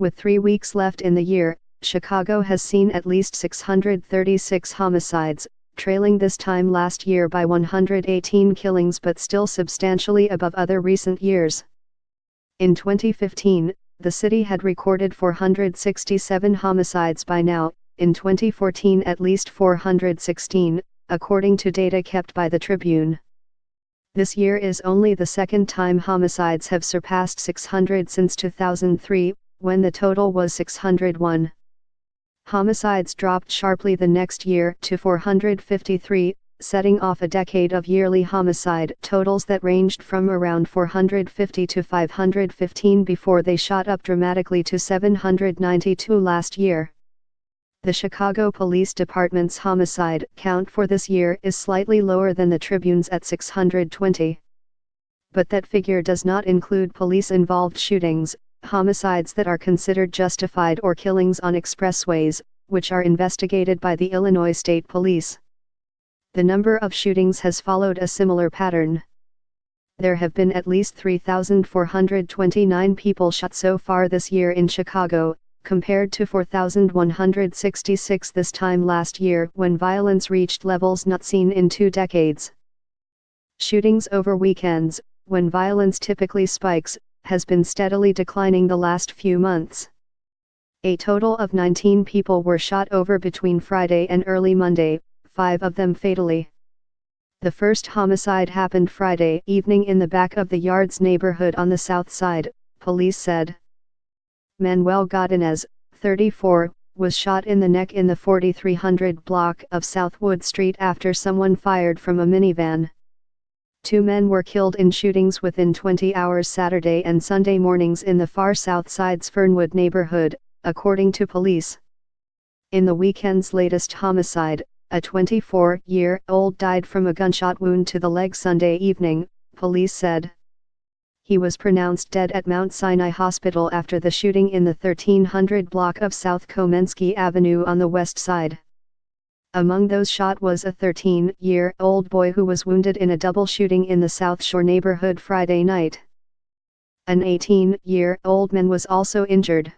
With 3 weeks left in the year, Chicago has seen at least 636 homicides, trailing this time last year by 118 killings but still substantially above other recent years. In 2015, the city had recorded 467 homicides by now, in 2014 at least 416, according to data kept by the Tribune. This year is only the second time homicides have surpassed 600 since 2003, when the total was 601. Homicides dropped sharply the next year to 453, setting off a decade of yearly homicide totals that ranged from around 450 to 515 before they shot up dramatically to 792 last year. The Chicago Police Department's homicide count for this year is slightly lower than the Tribune's at 620. But that figure does not include police-involved shootings, homicides that are considered justified, or killings on expressways, which are investigated by the Illinois State Police. The number of shootings has followed a similar pattern. There have been at least 3,429 people shot so far this year in Chicago, compared to 4,166 this time last year when violence reached levels not seen in 2 decades. Shootings over weekends, when violence typically spikes, has been steadily declining the last few months. A total of 19 people were shot over between Friday and early Monday, 5 of them fatally. The first homicide happened Friday evening in the back of the Yards neighborhood on the south side, police said. Manuel Godinez, 34, was shot in the neck in the 4300 block of South Wood Street after someone fired from a minivan. 2 men were killed in shootings within 20 hours Saturday and Sunday mornings in the far south side's Fernwood neighborhood, according to police. In the weekend's latest homicide, a 24-year-old died from a gunshot wound to the leg Sunday evening, police said. He was pronounced dead at Mount Sinai Hospital after the shooting in the 1300 block of South Komensky Avenue on the west side. Among those shot was a 13-year-old boy who was wounded in a double shooting in the South Shore neighborhood Friday night. An 18-year-old man was also injured.